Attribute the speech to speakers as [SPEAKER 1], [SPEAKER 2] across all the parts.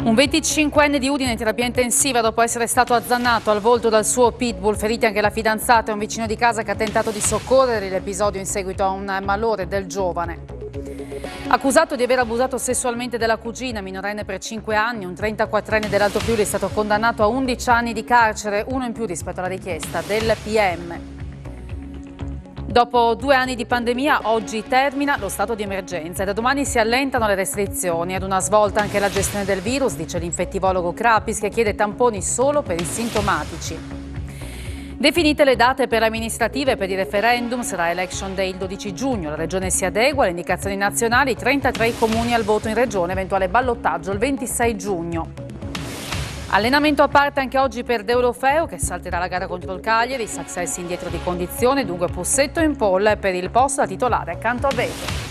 [SPEAKER 1] Un 25enne di Udine in terapia intensiva dopo essere stato azzannato al volto dal suo pitbull, feriti anche la fidanzata e un vicino di casa che ha tentato di soccorrere l'episodio in seguito a un malore del giovane. Accusato di aver abusato sessualmente della cugina minorenne per 5 anni, un 34enne dell'Alto Friuli è stato condannato a 11 anni di carcere, uno in più rispetto alla richiesta del PM. Dopo 2 anni di pandemia, oggi termina lo stato di emergenza e da domani si allentano le restrizioni. Ad una svolta anche la gestione del virus, dice l'infettivologo Krapis, che chiede tamponi solo per i sintomatici. Definite le date per le amministrative e per i referendum, sarà Election Day il 12 giugno. La Regione si adegua alle indicazioni nazionali, 33 i comuni al voto in Regione, eventuale ballottaggio il 26 giugno. Allenamento a parte anche oggi per Deulofeu, che salterà la gara contro il Cagliari, Success indietro di condizione, dunque Pussetto in pole per il posto da titolare accanto a Veto.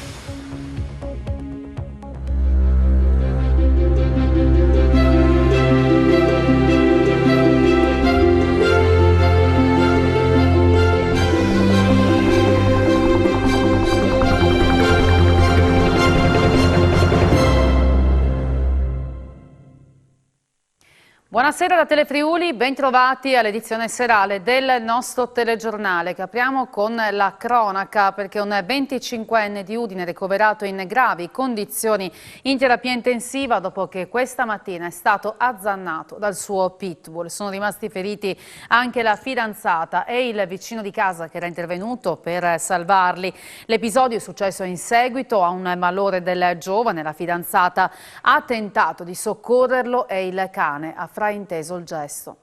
[SPEAKER 1] Buonasera da Telefriuli, bentrovati all'edizione serale del nostro telegiornale che apriamo con la cronaca perché un 25enne di Udine ricoverato in gravi condizioni in terapia intensiva dopo che questa mattina è stato azzannato dal suo pitbull. Sono rimasti feriti anche la fidanzata e il vicino di casa che era intervenuto per salvarli. L'episodio è successo in seguito a un malore del giovane, la fidanzata ha tentato di soccorrerlo e il cane ha frainteso il gesto.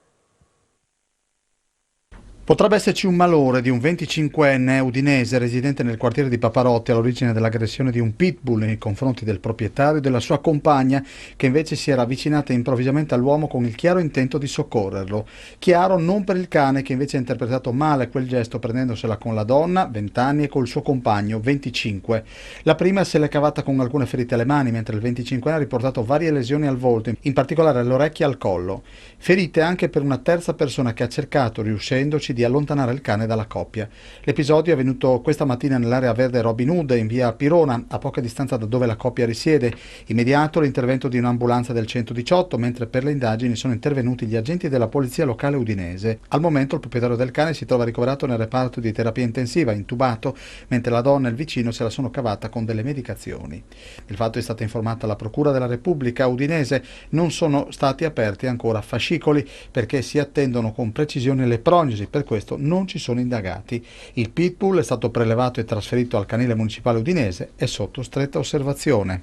[SPEAKER 2] Potrebbe esserci un malore di un 25enne udinese residente nel quartiere di Paparotti all'origine dell'aggressione di un pitbull nei confronti del proprietario e della sua compagna, che invece si era avvicinata improvvisamente all'uomo con il chiaro intento di soccorrerlo. Chiaro non per il cane, che invece ha interpretato male quel gesto prendendosela con la donna, 20 anni, e col suo compagno, 25. La prima se l'è cavata con alcune ferite alle mani, mentre il 25enne ha riportato varie lesioni al volto, in particolare alle orecchie e al collo. Ferite anche per una terza persona che ha cercato, riuscendoci, di allontanare il cane dalla coppia. L'episodio è avvenuto questa mattina nell'area verde Robin Hood, in via Pirona, a poca distanza da dove la coppia risiede. Immediato l'intervento di un'ambulanza del 118, mentre per le indagini sono intervenuti gli agenti della polizia locale udinese. Al momento il proprietario del cane si trova ricoverato nel reparto di terapia intensiva, intubato, mentre la donna e il vicino se la sono cavata con delle medicazioni. Il fatto è stata informata la Procura della Repubblica udinese. Non sono stati aperti ancora fascicoli perché si attendono con precisione le prognosi, per questo non ci sono indagati. Il pitbull è stato prelevato e trasferito al canile municipale udinese e sotto stretta osservazione.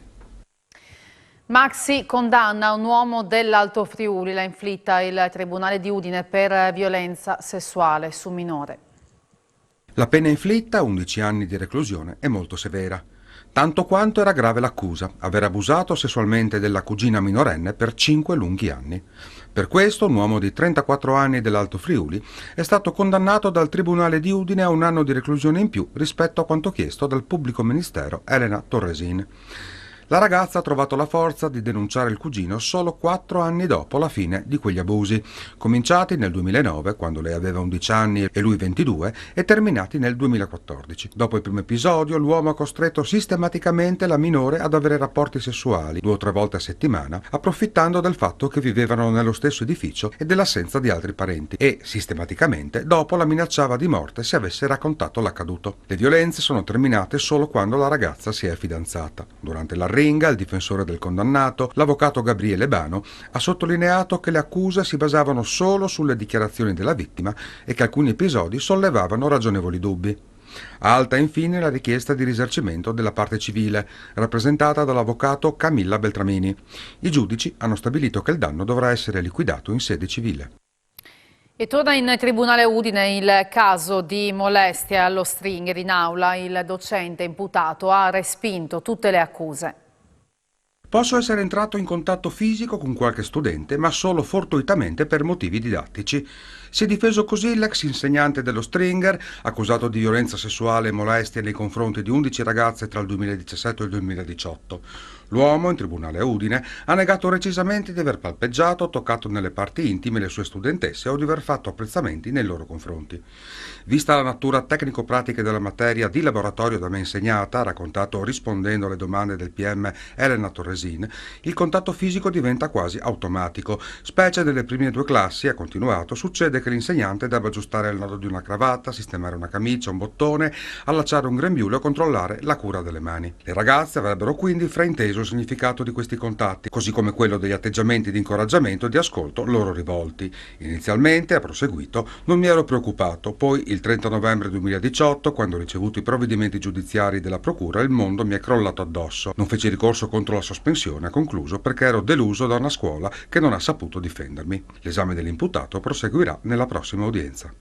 [SPEAKER 1] Maxi condanna un uomo dell'Alto Friuli, l'ha inflitta il Tribunale di Udine per violenza sessuale su minore.
[SPEAKER 3] La pena inflitta, 11 anni di reclusione, è molto severa. Tanto quanto era grave l'accusa, aver abusato sessualmente della cugina minorenne per 5 lunghi anni. Per questo un uomo di 34 anni dell'Alto Friuli è stato condannato dal Tribunale di Udine a 1 anno di reclusione in più rispetto a quanto chiesto dal pubblico ministero Elena Torresin. La ragazza ha trovato la forza di denunciare il cugino solo 4 anni dopo la fine di quegli abusi, cominciati nel 2009, quando lei aveva 11 anni e lui 22, e terminati nel 2014. Dopo il primo episodio, l'uomo ha costretto sistematicamente la minore ad avere rapporti sessuali 2 o 3 volte a settimana, approfittando del fatto che vivevano nello stesso edificio e dell'assenza di altri parenti, e sistematicamente dopo la minacciava di morte se avesse raccontato l'accaduto. Le violenze sono terminate solo quando la ragazza si è fidanzata. Durante la ringa, il difensore del condannato, l'avvocato Gabriele Bano, ha sottolineato che le accuse si basavano solo sulle dichiarazioni della vittima e che alcuni episodi sollevavano ragionevoli dubbi. Alta infine la richiesta di risarcimento della parte civile, rappresentata dall'avvocato Camilla Beltramini. I giudici hanno stabilito che il danno dovrà essere liquidato in sede civile.
[SPEAKER 1] E torna in Tribunale Udine il caso di molestia allo stringer in aula. Il docente imputato ha respinto tutte le accuse.
[SPEAKER 3] Posso essere entrato in contatto fisico con qualche studente, ma solo fortuitamente per motivi didattici. Si è difeso così l'ex insegnante dello stringer, accusato di violenza sessuale e molestia nei confronti di 11 ragazze tra il 2017 e il 2018. L'uomo, in tribunale a Udine, ha negato recisamente di aver palpeggiato, toccato nelle parti intime le sue studentesse o di aver fatto apprezzamenti nei loro confronti. Vista la natura tecnico-pratica della materia di laboratorio da me insegnata, ha raccontato rispondendo alle domande del PM Elena Torresin, Vaccine, il contatto fisico diventa quasi automatico. Specie nelle prime 2 classi, ha continuato, succede che l'insegnante debba aggiustare il nodo di una cravatta, sistemare una camicia, un bottone, allacciare un grembiule o controllare la cura delle mani. Le ragazze avrebbero quindi frainteso il significato di questi contatti, così come quello degli atteggiamenti di incoraggiamento e di ascolto loro rivolti. Inizialmente, ha proseguito, non mi ero preoccupato, poi il 30 novembre 2018, quando ho ricevuto i provvedimenti giudiziari della procura, il mondo mi è crollato addosso. Non feci ricorso contro la sospensione, ha concluso, perché ero deluso da una scuola che non ha saputo difendermi. L'esame dell'imputato proseguirà nella prossima udienza.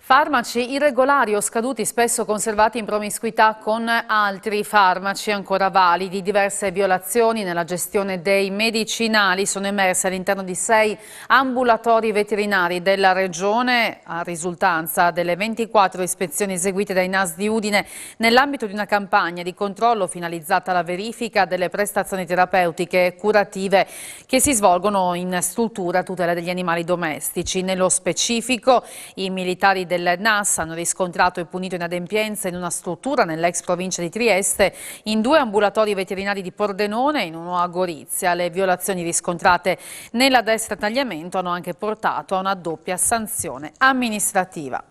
[SPEAKER 1] Farmaci irregolari o scaduti, spesso conservati in promiscuità con altri farmaci ancora validi. Diverse violazioni nella gestione dei medicinali sono emerse all'interno di 6 ambulatori veterinari della regione, a risultanza delle 24 ispezioni eseguite dai NAS di Udine nell'ambito di una campagna di controllo finalizzata alla verifica delle prestazioni terapeutiche e curative che si svolgono in strutture a tutela degli animali domestici. Nello specifico, i militari del NAS hanno riscontrato e punito inadempienze in una struttura nell'ex provincia di Trieste, in 2 ambulatori veterinari di Pordenone e in uno a Gorizia. Le violazioni riscontrate nella destra tagliamento hanno anche portato a una doppia sanzione amministrativa.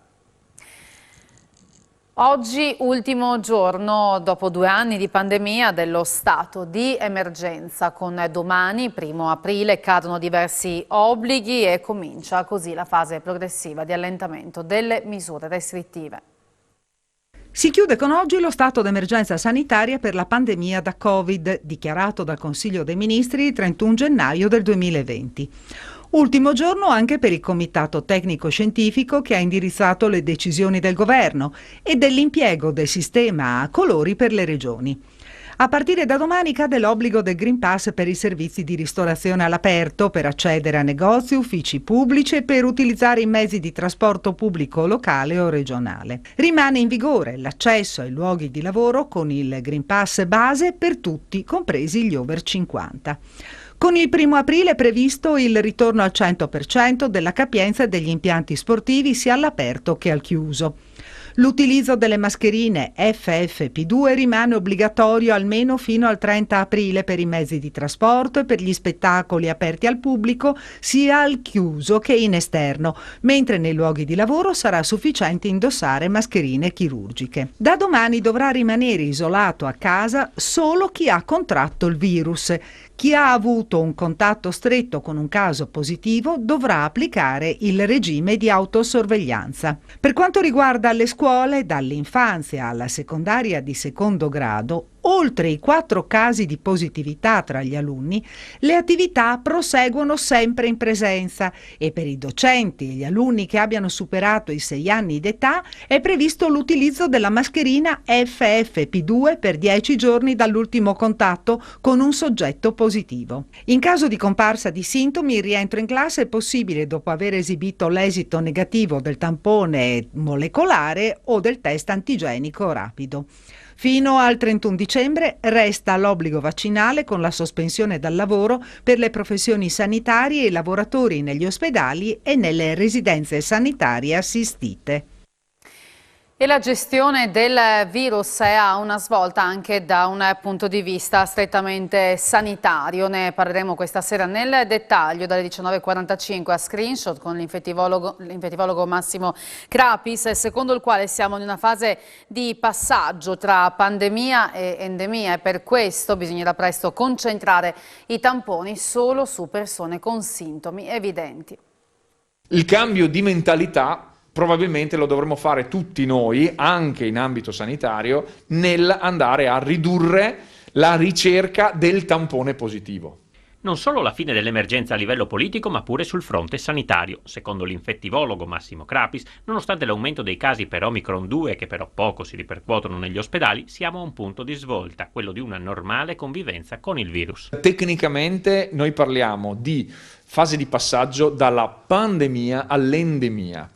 [SPEAKER 1] Oggi, ultimo giorno, dopo 2 anni di pandemia, dello stato di emergenza. Con domani, 1° aprile, cadono diversi obblighi e comincia così la fase progressiva di allentamento delle misure restrittive.
[SPEAKER 4] Si chiude con oggi lo stato d'emergenza sanitaria per la pandemia da Covid, dichiarato dal Consiglio dei Ministri il 31 gennaio del 2020. Ultimo giorno anche per il Comitato Tecnico-Scientifico che ha indirizzato le decisioni del Governo e dell'impiego del sistema a colori per le regioni. A partire da domani cade l'obbligo del Green Pass per i servizi di ristorazione all'aperto, per accedere a negozi, uffici pubblici e per utilizzare i mezzi di trasporto pubblico locale o regionale. Rimane in vigore l'accesso ai luoghi di lavoro con il Green Pass base per tutti, compresi gli over 50. Con il 1° aprile è previsto il ritorno al 100% della capienza degli impianti sportivi sia all'aperto che al chiuso. L'utilizzo delle mascherine FFP2 rimane obbligatorio almeno fino al 30 aprile per i mezzi di trasporto e per gli spettacoli aperti al pubblico sia al chiuso che in esterno, mentre nei luoghi di lavoro sarà sufficiente indossare mascherine chirurgiche. Da domani dovrà rimanere isolato a casa solo chi ha contratto il virus. Chi ha avuto un contatto stretto con un caso positivo dovrà applicare il regime di autosorveglianza. Per quanto riguarda le scuole, dall'infanzia alla secondaria di secondo grado, oltre i 4 casi di positività tra gli alunni, le attività proseguono sempre in presenza e per i docenti e gli alunni che abbiano superato i 6 anni d'età è previsto l'utilizzo della mascherina FFP2 per 10 giorni dall'ultimo contatto con un soggetto positivo. In caso di comparsa di sintomi, il rientro in classe è possibile dopo aver esibito l'esito negativo del tampone molecolare o del test antigenico rapido. Fino al 31 dicembre resta l'obbligo vaccinale con la sospensione dal lavoro per le professioni sanitarie e i lavoratori negli ospedali e nelle residenze sanitarie assistite.
[SPEAKER 1] E la gestione del virus ha una svolta anche da un punto di vista strettamente sanitario. Ne parleremo questa sera nel dettaglio dalle 19:45 a Screenshot con l'infettivologo Massimo Crapis, secondo il quale siamo in una fase di passaggio tra pandemia e endemia e per questo bisognerà presto concentrare i tamponi solo su persone con sintomi evidenti.
[SPEAKER 5] Il cambio di mentalità probabilmente lo dovremmo fare tutti noi, anche in ambito sanitario, nel andare a ridurre la ricerca del tampone positivo.
[SPEAKER 6] Non solo la fine dell'emergenza a livello politico, ma pure sul fronte sanitario. Secondo l'infettivologo Massimo Crapis, nonostante l'aumento dei casi per Omicron 2, che però poco si ripercuotono negli ospedali, siamo a un punto di svolta, quello di una normale convivenza con il virus.
[SPEAKER 5] Tecnicamente noi parliamo di fase di passaggio dalla pandemia all'endemia.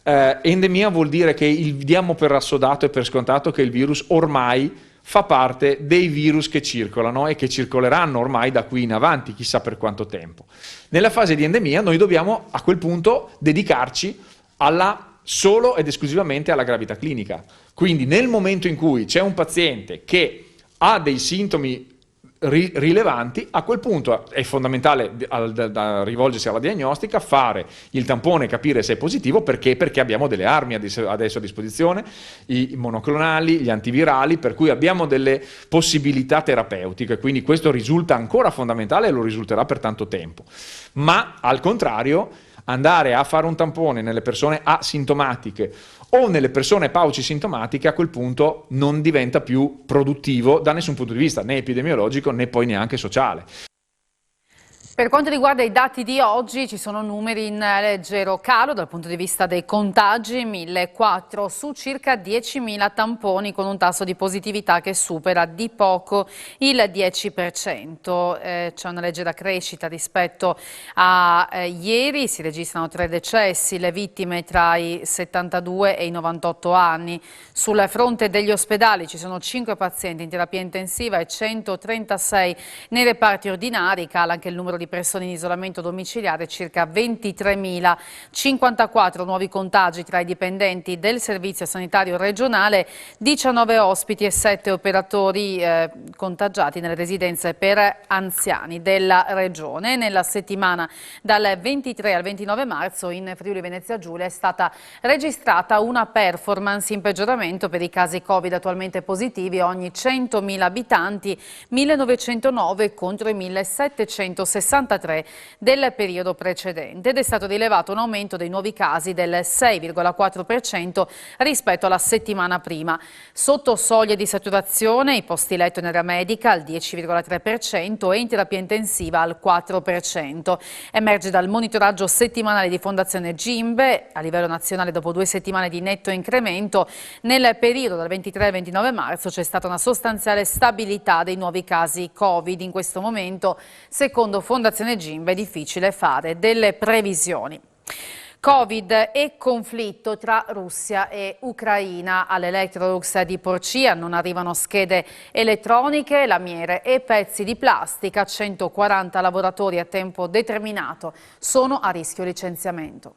[SPEAKER 5] Endemia vuol dire che diamo per assodato e per scontato che il virus ormai fa parte dei virus che circolano e che circoleranno ormai da qui in avanti, chissà per quanto tempo. Nella fase di endemia noi dobbiamo a quel punto dedicarci solo ed esclusivamente alla gravità clinica. Quindi nel momento in cui c'è un paziente che ha dei sintomi rilevanti, a quel punto è fondamentale da rivolgersi alla diagnostica, fare il tampone e capire se è positivo. Perché abbiamo delle armi adesso a disposizione, i monoclonali, gli antivirali, per cui abbiamo delle possibilità terapeutiche, quindi questo risulta ancora fondamentale e lo risulterà per tanto tempo. Ma al contrario, andare a fare un tampone nelle persone asintomatiche o nelle persone paucisintomatiche, a quel punto non diventa più produttivo da nessun punto di vista, né epidemiologico né poi neanche sociale.
[SPEAKER 1] Per quanto riguarda i dati di oggi, ci sono numeri in leggero calo dal punto di vista dei contagi, 1.400 su circa 10.000 tamponi, con un tasso di positività che supera di poco il 10%. C'è una leggera crescita rispetto a ieri, si registrano 3 decessi, le vittime tra i 72 e i 98 anni. Sul fronte degli ospedali ci sono 5 pazienti in terapia intensiva e 136 nei reparti ordinari, cala anche il numero di persone in isolamento domiciliare, circa 23.054 nuovi contagi tra i dipendenti del servizio sanitario regionale, 19 ospiti e 7 operatori contagiati nelle residenze per anziani della regione. Nella settimana dal 23 al 29 marzo in Friuli Venezia Giulia è stata registrata una performance in peggioramento per i casi Covid attualmente positivi ogni 100.000 abitanti, 1.909 contro i 1.763 del periodo precedente, ed è stato rilevato un aumento dei nuovi casi del 6,4% rispetto alla settimana prima. Sotto soglie di saturazione i posti letto in area medica al 10,3% e in terapia intensiva al 4%. Emerge dal monitoraggio settimanale di Fondazione Gimbe a livello nazionale, dopo 2 settimane di netto incremento, nel periodo dal 23 al 29 marzo c'è stata una sostanziale stabilità dei nuovi casi Covid. In questo momento, secondo Fondazione Gimbe, è difficile fare delle previsioni. Covid e conflitto tra Russia e Ucraina. All'Electrolux di Porcia non arrivano schede elettroniche, lamiere e pezzi di plastica. 140 lavoratori a tempo determinato sono a rischio licenziamento.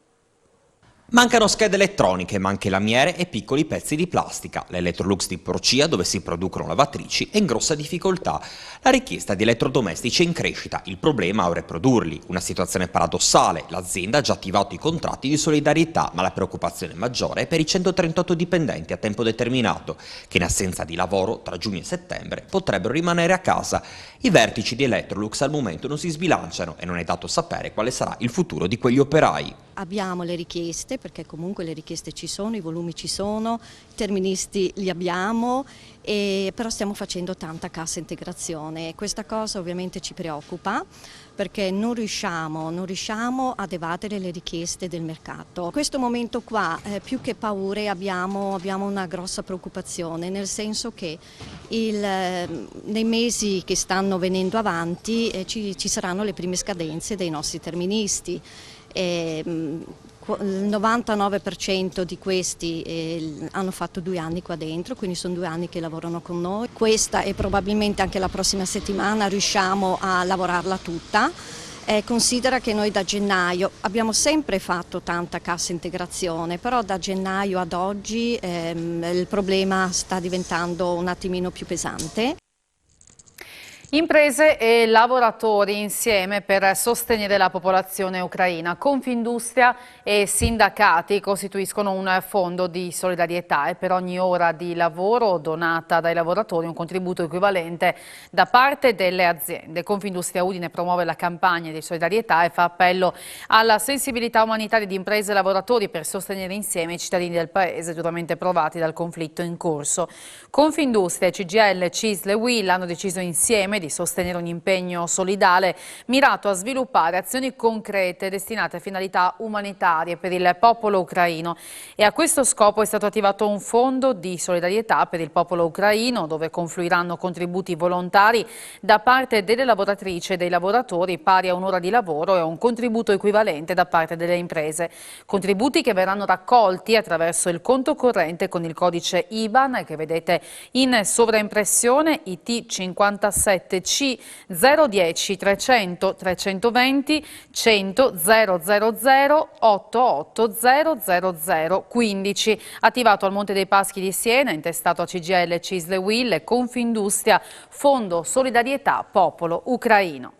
[SPEAKER 7] Mancano schede elettroniche, ma anche lamiere e piccoli pezzi di plastica. L'Electrolux di Porcia, dove si producono lavatrici, è in grossa difficoltà. La richiesta di elettrodomestici è in crescita, il problema ora è produrli. Una situazione paradossale, l'azienda ha già attivato i contratti di solidarietà, ma la preoccupazione maggiore è per i 138 dipendenti a tempo determinato, che in assenza di lavoro tra giugno e settembre potrebbero rimanere a casa. I vertici di Electrolux al momento non si sbilanciano e non è dato sapere quale sarà il futuro di quegli operai.
[SPEAKER 8] Abbiamo le richieste, perché comunque le richieste ci sono, i volumi ci sono, i terministi li abbiamo, però stiamo facendo tanta cassa integrazione e questa cosa ovviamente ci preoccupa, perché non riusciamo ad evadere le richieste del mercato. In questo momento qua, più che paure, abbiamo una grossa preoccupazione, nel senso che nei mesi che stanno venendo avanti ci saranno le prime scadenze dei nostri terministi. Il 99% di questi hanno fatto 2 anni qua dentro, quindi sono 2 anni che lavorano con noi. Questa e probabilmente anche la prossima settimana riusciamo a lavorarla tutta. Considera che noi da gennaio abbiamo sempre fatto tanta cassa integrazione, però da gennaio ad oggi il problema sta diventando un attimino più pesante.
[SPEAKER 1] Imprese e lavoratori insieme per sostenere la popolazione ucraina. Confindustria e sindacati costituiscono un fondo di solidarietà e per ogni ora di lavoro donata dai lavoratori un contributo equivalente da parte delle aziende. Confindustria Udine promuove la campagna di solidarietà e fa appello alla sensibilità umanitaria di imprese e lavoratori per sostenere insieme i cittadini del paese duramente provati dal conflitto in corso. Confindustria, CGIL, CISL e UIL hanno deciso insieme di sostenere un impegno solidale mirato a sviluppare azioni concrete destinate a finalità umanitarie per il popolo ucraino, e a questo scopo è stato attivato un fondo di solidarietà per il popolo ucraino dove confluiranno contributi volontari da parte delle lavoratrici e dei lavoratori pari a un'ora di lavoro e a un contributo equivalente da parte delle imprese. Contributi che verranno raccolti attraverso il conto corrente con il codice IBAN che vedete in sovraimpressione IT 57 C 010 300 320 100 000 88 000 15, attivato al Monte dei Paschi di Siena, intestato a CGIL, CISL, UIL e Confindustria, Fondo Solidarietà Popolo Ucraino.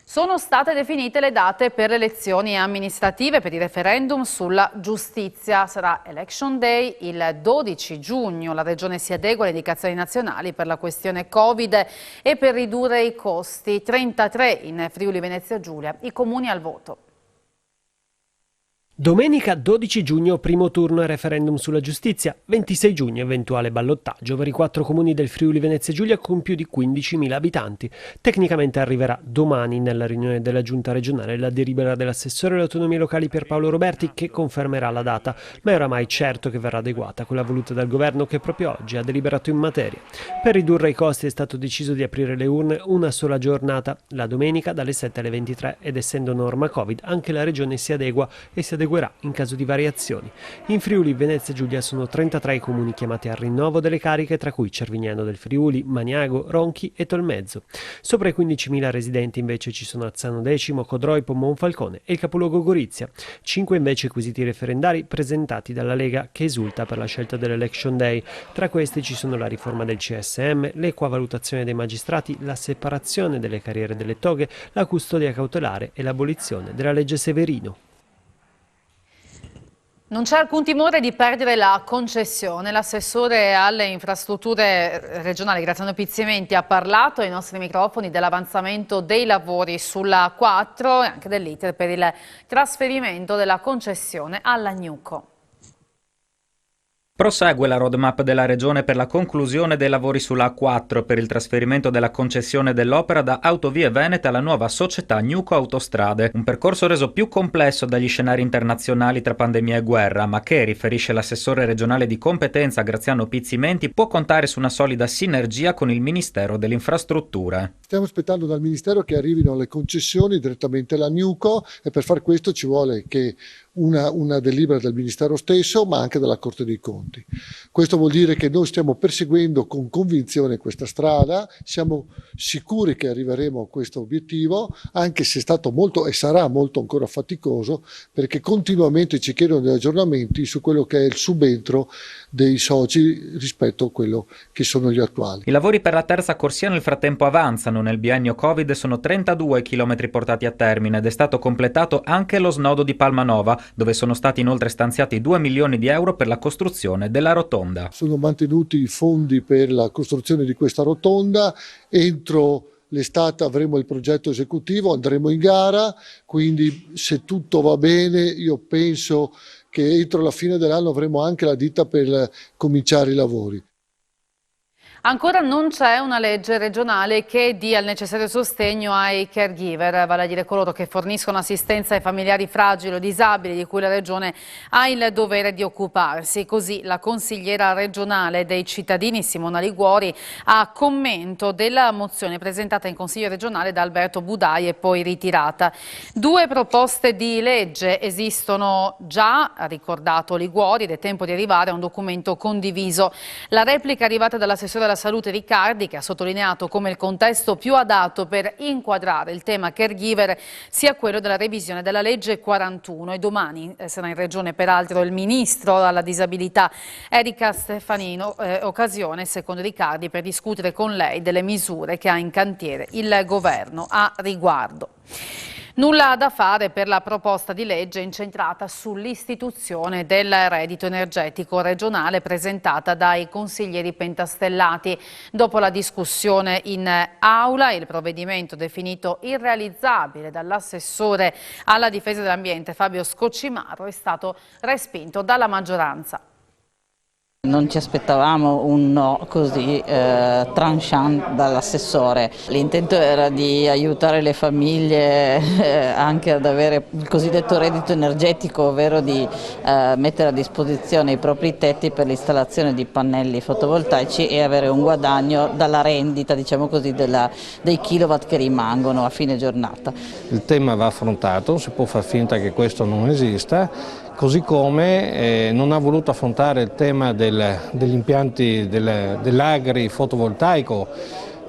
[SPEAKER 1] Sono state definite le date per le elezioni amministrative per il referendum sulla giustizia. Sarà Election Day il 12 giugno. La Regione si adegua alle indicazioni nazionali per la questione Covid e per ridurre i costi. 33 in Friuli Venezia Giulia i comuni al voto.
[SPEAKER 9] Domenica 12 giugno primo turno e referendum sulla giustizia, 26 giugno eventuale ballottaggio per i 4 comuni del Friuli Venezia Giulia con più di 15.000 abitanti. Tecnicamente arriverà domani nella riunione della giunta regionale la delibera dell'assessore alle autonomie locali Pierpaolo Roberti che confermerà la data, ma è oramai certo che verrà adeguata quella voluta dal governo che proprio oggi ha deliberato in materia. Per ridurre i costi è stato deciso di aprire le urne una sola giornata, la domenica dalle 7 alle 23 ed essendo norma Covid anche la regione si adegua e si adeguerà in caso di variazioni. In Friuli Venezia Giulia sono 33 i comuni chiamati al rinnovo delle cariche, tra cui Cervignano del Friuli, Maniago, Ronchi e Tolmezzo. Sopra i 15.000 residenti invece ci sono Azzano Decimo, Codroipo, Monfalcone e il capoluogo Gorizia. 5 invece quesiti referendari presentati dalla Lega che esulta per la scelta dell'Election Day. Tra questi ci sono la riforma del CSM, l'equavalutazione dei magistrati, la separazione delle carriere delle toghe, la custodia cautelare e l'abolizione della legge Severino.
[SPEAKER 1] Non c'è alcun timore di perdere la concessione. L'assessore alle infrastrutture regionali Graziano Pizzimenti ha parlato ai nostri microfoni dell'avanzamento dei lavori sulla 4 e anche dell'iter per il trasferimento della concessione alla Gnuco.
[SPEAKER 10] Prosegue la roadmap della Regione per la conclusione dei lavori sulla A4 per il trasferimento della concessione dell'opera da Autovie Venete alla nuova società Gnuco Autostrade, un percorso reso più complesso dagli scenari internazionali tra pandemia e guerra, ma che, riferisce l'assessore regionale di competenza Graziano Pizzimenti, può contare su una solida sinergia con il Ministero delle Infrastrutture.
[SPEAKER 11] Stiamo aspettando dal Ministero che arrivino le concessioni direttamente alla Gnuco e per far questo ci vuole che una delibera del Ministero stesso, ma anche dalla Corte dei Conti. Questo vuol dire che noi stiamo perseguendo con convinzione questa strada, siamo sicuri che arriveremo a questo obiettivo, anche se è stato molto e sarà molto ancora faticoso, perché continuamente ci chiedono degli aggiornamenti su quello che è il subentro dei soci rispetto a quello che sono gli attuali.
[SPEAKER 10] I lavori per la terza corsia nel frattempo avanzano. Nel biennio Covid sono 32 chilometri portati a termine ed è stato completato anche lo snodo di Palmanova, dove sono stati inoltre stanziati 2 milioni di euro per la costruzione della rotonda.
[SPEAKER 11] Sono mantenuti i fondi per la costruzione di questa rotonda, entro l'estate avremo il progetto esecutivo, andremo in gara, quindi se tutto va bene io penso che entro la fine dell'anno avremo anche la ditta per cominciare i lavori.
[SPEAKER 1] Ancora non c'è una legge regionale che dia il necessario sostegno ai caregiver, vale a dire coloro che forniscono assistenza ai familiari fragili o disabili di cui la Regione ha il dovere di occuparsi. Così la consigliera regionale dei cittadini Simona Liguori ha commento della mozione presentata in Consiglio regionale da Alberto Budai e poi ritirata. 2 proposte di legge esistono già, ha ricordato Liguori, ed è tempo di arrivare a un documento condiviso. La replica arrivata dall'assessore alla Salute Riccardi, che ha sottolineato come il contesto più adatto per inquadrare il tema caregiver sia quello della revisione della legge 41 e domani sarà in Regione peraltro il Ministro alla disabilità Erika Stefanino, occasione secondo Riccardi per discutere con lei delle misure che ha in cantiere il Governo a riguardo. Nulla da fare per la proposta di legge incentrata sull'istituzione del reddito energetico regionale presentata dai consiglieri pentastellati. Dopo la discussione in aula, il provvedimento definito irrealizzabile dall'assessore alla difesa dell'ambiente Fabio Scoccimarro è stato respinto dalla maggioranza.
[SPEAKER 12] Non ci aspettavamo un no così tranchant dall'assessore. L'intento era di aiutare le famiglie anche ad avere il cosiddetto reddito energetico, ovvero di mettere a disposizione i propri tetti per l'installazione di pannelli fotovoltaici e avere un guadagno dalla rendita, diciamo così, dei kilowatt che rimangono a fine giornata.
[SPEAKER 13] Il tema va affrontato, non si può far finta che questo non esista. Così come non ha voluto affrontare il tema degli impianti dell'agri fotovoltaico,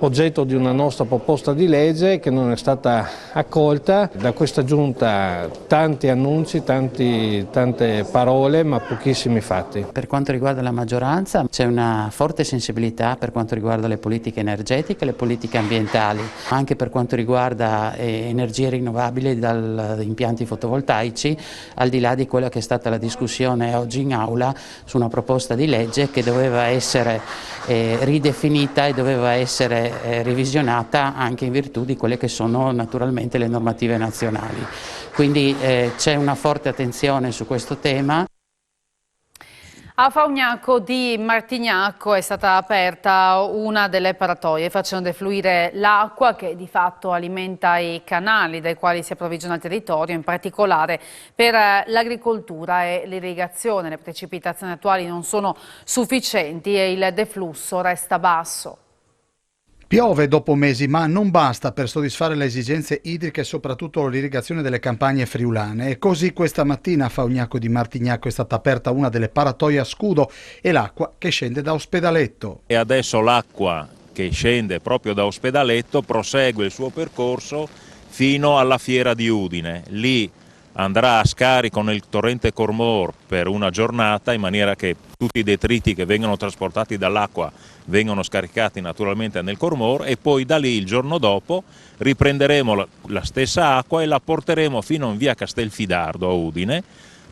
[SPEAKER 13] oggetto di una nostra proposta di legge che non è stata accolta. Da questa giunta tanti annunci, tante parole ma pochissimi fatti.
[SPEAKER 14] Per quanto riguarda la maggioranza c'è una forte sensibilità per quanto riguarda le politiche energetiche, le politiche ambientali, anche per quanto riguarda energie rinnovabili da impianti fotovoltaici, al di là di quella che è stata la discussione oggi in aula su una proposta di legge che doveva essere ridefinita e doveva essere revisionata anche in virtù di quelle che sono naturalmente le normative nazionali. Quindi c'è una forte attenzione su questo tema.
[SPEAKER 1] A Faugnaco di Martignacco è stata aperta una delle paratoie facendo defluire l'acqua che di fatto alimenta i canali dai quali si approvvigiona il territorio, in particolare per l'agricoltura e l'irrigazione. Le precipitazioni attuali non sono sufficienti e il deflusso resta basso.
[SPEAKER 2] Piove dopo mesi, ma non basta per soddisfare le esigenze idriche e soprattutto l'irrigazione delle campagne friulane. E così questa mattina a Faugnaco di Martignacco è stata aperta una delle paratoie a scudo e l'acqua che scende da Ospedaletto.
[SPEAKER 15] E adesso l'acqua che scende proprio da Ospedaletto prosegue il suo percorso fino alla fiera di Udine. Lì andrà a scarico nel torrente Cormor per una giornata, in maniera che tutti i detriti che vengono trasportati dall'acqua vengono scaricati naturalmente nel Cormor, e poi da lì il giorno dopo riprenderemo la stessa acqua e la porteremo fino in via Castelfidardo a Udine,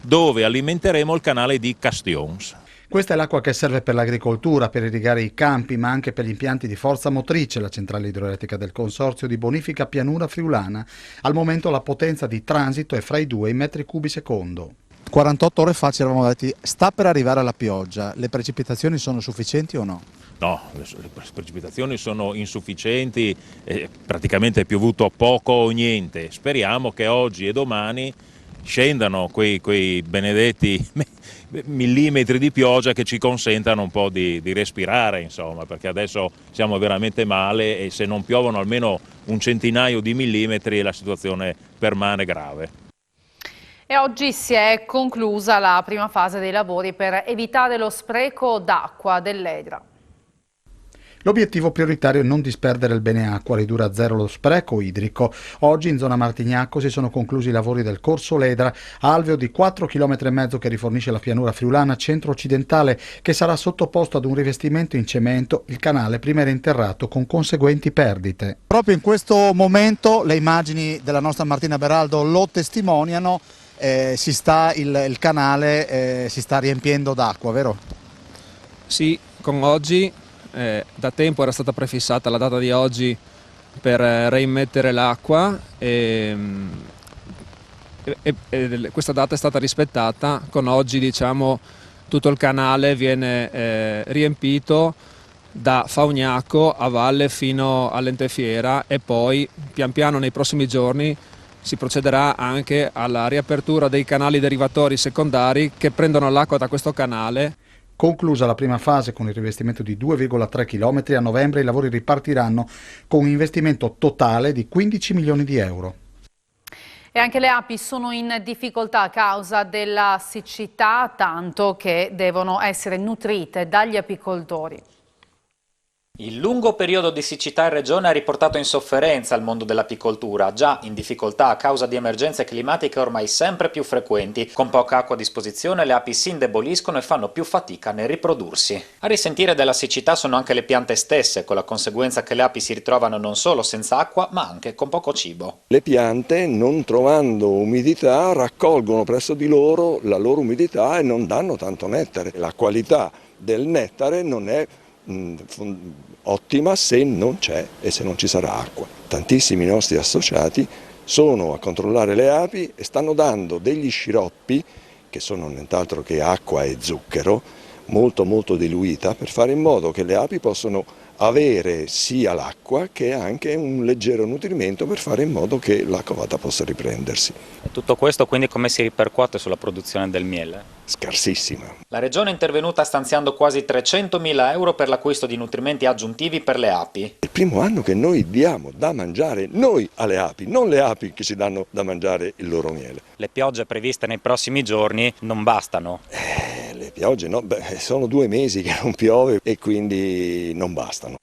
[SPEAKER 15] dove alimenteremo il canale di Castions.
[SPEAKER 2] Questa è l'acqua che serve per l'agricoltura, per irrigare i campi, ma anche per gli impianti di forza motrice, la centrale idroelettrica del Consorzio di Bonifica Pianura Friulana. Al momento la potenza di transito è fra i 2 metri cubi secondo.
[SPEAKER 16] 48 ore fa ci eravamo detti sta per arrivare la pioggia, le precipitazioni sono sufficienti o no?
[SPEAKER 15] No, le precipitazioni sono insufficienti, praticamente è piovuto poco o niente. Speriamo che oggi e domani scendano quei benedetti millimetri di pioggia che ci consentano un po' di respirare, insomma, perché adesso siamo veramente male e se non piovono almeno un centinaio di millimetri la situazione permane grave.
[SPEAKER 1] E oggi si è conclusa la prima fase dei lavori per evitare lo spreco d'acqua dell'Edra.
[SPEAKER 2] L'obiettivo prioritario è non disperdere il bene acqua, ridurre a zero lo spreco idrico. Oggi in zona Martignacco si sono conclusi i lavori del corso Ledra, alveo di 4,5 km che rifornisce la pianura friulana centro-occidentale, che sarà sottoposto ad un rivestimento in cemento. Il canale prima era interrato con conseguenti perdite.
[SPEAKER 16] Proprio in questo momento le immagini della nostra Martina Beraldo lo testimoniano, il canale si sta riempiendo d'acqua, vero?
[SPEAKER 17] Sì, con oggi. Da tempo era stata prefissata la data di oggi per reimmettere l'acqua e questa data è stata rispettata. Con oggi, diciamo, tutto il canale viene riempito da Faugnaco a valle fino all'Entefiera e poi pian piano nei prossimi giorni si procederà anche alla riapertura dei canali derivatori secondari che prendono l'acqua da questo canale.
[SPEAKER 2] Conclusa la prima fase con il rivestimento di 2,3 km, a novembre i lavori ripartiranno con un investimento totale di 15 milioni di euro.
[SPEAKER 1] E anche le api sono in difficoltà a causa della siccità, tanto che devono essere nutrite dagli apicoltori.
[SPEAKER 10] Il lungo periodo di siccità in regione ha riportato in sofferenza il mondo dell'apicoltura, già in difficoltà a causa di emergenze climatiche ormai sempre più frequenti. Con poca acqua a disposizione le api si indeboliscono e fanno più fatica nel riprodursi. A risentire della siccità sono anche le piante stesse, con la conseguenza che le api si ritrovano non solo senza acqua, ma anche con poco cibo.
[SPEAKER 18] Le piante, non trovando umidità, raccolgono presso di loro la loro umidità e non danno tanto nettare. La qualità del nettare non è ottima se non c'è e se non ci sarà acqua. Tantissimi nostri associati sono a controllare le api e stanno dando degli sciroppi, che sono nient'altro che acqua e zucchero, molto diluita, per fare in modo che le api possano avere sia l'acqua che anche un leggero nutrimento per fare in modo che la covata possa riprendersi.
[SPEAKER 10] E tutto questo quindi come si ripercuote sulla produzione del miele?
[SPEAKER 18] Scarsissima.
[SPEAKER 10] La regione è intervenuta stanziando quasi 300.000 euro per l'acquisto di nutrimenti aggiuntivi per le api.
[SPEAKER 18] È il primo anno che noi diamo da mangiare noi alle api, non le api che ci danno da mangiare il loro miele.
[SPEAKER 10] Le piogge previste nei prossimi giorni non bastano.
[SPEAKER 18] Le piogge no, sono 2 mesi che non piove e quindi non bastano.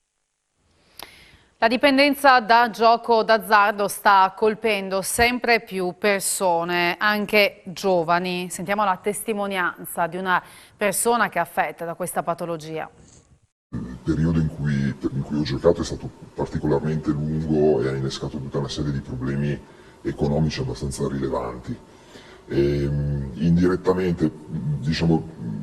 [SPEAKER 1] La dipendenza da gioco d'azzardo sta colpendo sempre più persone, anche giovani. Sentiamo la testimonianza di una persona che è affetta da questa patologia.
[SPEAKER 19] Il periodo in cui ho giocato è stato particolarmente lungo e ha innescato tutta una serie di problemi economici abbastanza rilevanti. Indirettamente, diciamo,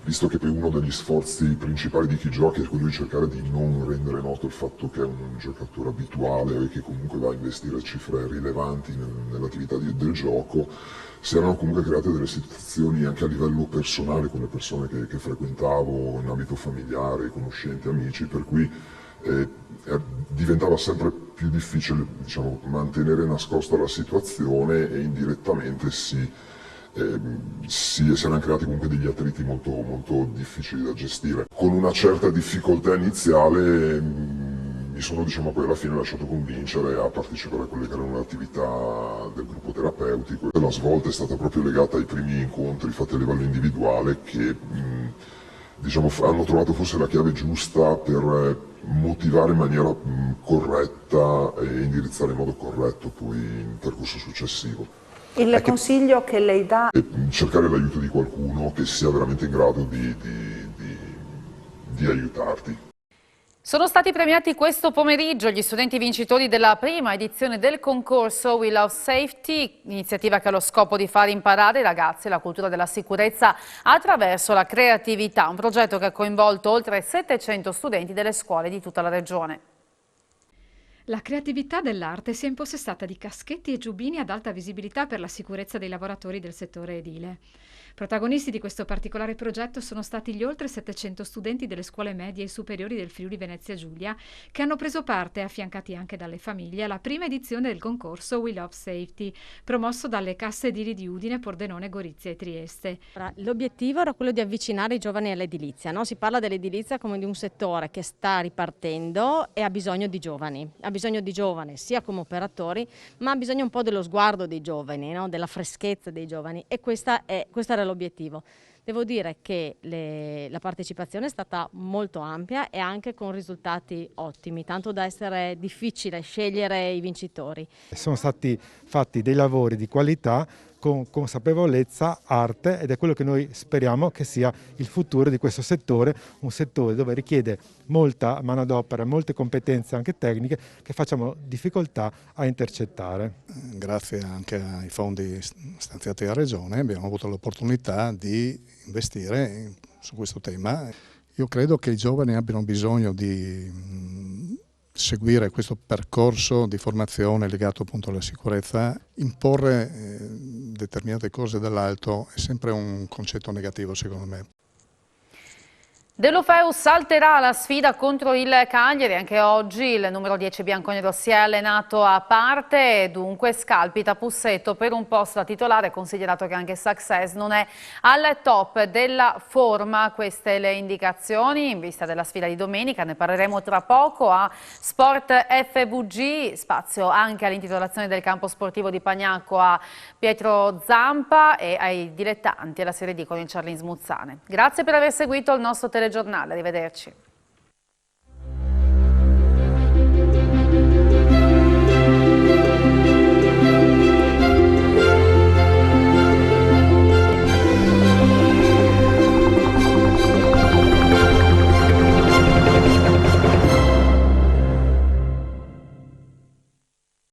[SPEAKER 19] visto che poi uno degli sforzi principali di chi gioca è quello di cercare di non rendere noto il fatto che è un giocatore abituale e che comunque va a investire cifre rilevanti nell'attività del gioco, si erano comunque create delle situazioni anche a livello personale con le persone che frequentavo in ambito familiare, conoscenti, amici, per cui diventava sempre più difficile, diciamo, mantenere nascosta la situazione e indirettamente si erano creati comunque degli attriti molto, molto difficili da gestire. Con una certa difficoltà iniziale mi sono, diciamo, poi alla fine lasciato convincere a partecipare a quelle che erano le attività del gruppo terapeutico. La svolta è stata proprio legata ai primi incontri fatti a livello individuale che diciamo, hanno trovato forse la chiave giusta per motivare in maniera corretta e indirizzare in modo corretto poi il percorso successivo.
[SPEAKER 20] Il consiglio che lei dà?
[SPEAKER 19] Cercare l'aiuto di qualcuno che sia veramente in grado di aiutarti.
[SPEAKER 1] Sono stati premiati questo pomeriggio gli studenti vincitori della prima edizione del concorso We Love Safety, iniziativa che ha lo scopo di far imparare ai ragazzi la cultura della sicurezza attraverso la creatività, un progetto che ha coinvolto oltre 700 studenti delle scuole di tutta la regione.
[SPEAKER 21] La creatività dell'arte si è impossessata di caschetti e giubbini ad alta visibilità per la sicurezza dei lavoratori del settore edile. Protagonisti di questo particolare progetto sono stati gli oltre 700 studenti delle scuole medie e superiori del Friuli Venezia Giulia che hanno preso parte, affiancati anche dalle famiglie, alla prima edizione del concorso We Love Safety, promosso dalle casse edili di Udine, Pordenone, Gorizia e Trieste.
[SPEAKER 22] L'obiettivo era quello di avvicinare i giovani all'edilizia, no? Si parla dell'edilizia come di un settore che sta ripartendo e ha bisogno di giovani. Ha bisogno di giovani sia come operatori, ma ha bisogno un po' dello sguardo dei giovani, no? Della freschezza dei giovani, e questo era l'obiettivo. Devo dire che la partecipazione è stata molto ampia e anche con risultati ottimi, tanto da essere difficile scegliere i vincitori.
[SPEAKER 23] Sono stati fatti dei lavori di qualità con consapevolezza, arte, ed è quello che noi speriamo che sia il futuro di questo settore, un settore dove richiede molta manodopera, molte competenze anche tecniche che facciamo difficoltà a intercettare.
[SPEAKER 24] Grazie anche ai fondi stanziati dalla Regione abbiamo avuto l'opportunità di investire su questo tema. Io credo che i giovani abbiano bisogno di seguire questo percorso di formazione legato appunto alla sicurezza. Imporre determinate cose dall'alto è sempre un concetto negativo, secondo me.
[SPEAKER 1] Delofeu salterà la sfida contro il Cagliari. Anche oggi il numero 10 bianconero si è allenato a parte e dunque scalpita Pussetto per un posto da titolare, considerato che anche Success non è al top della forma. Queste le indicazioni in vista della sfida di domenica. Ne parleremo tra poco a Sport FVG, spazio anche all'intitolazione del campo sportivo di Pagnacco a Pietro Zampa e ai dilettanti alla Serie D con il Charlins Muzzane. Grazie per aver seguito il nostro telegiornale, arrivederci.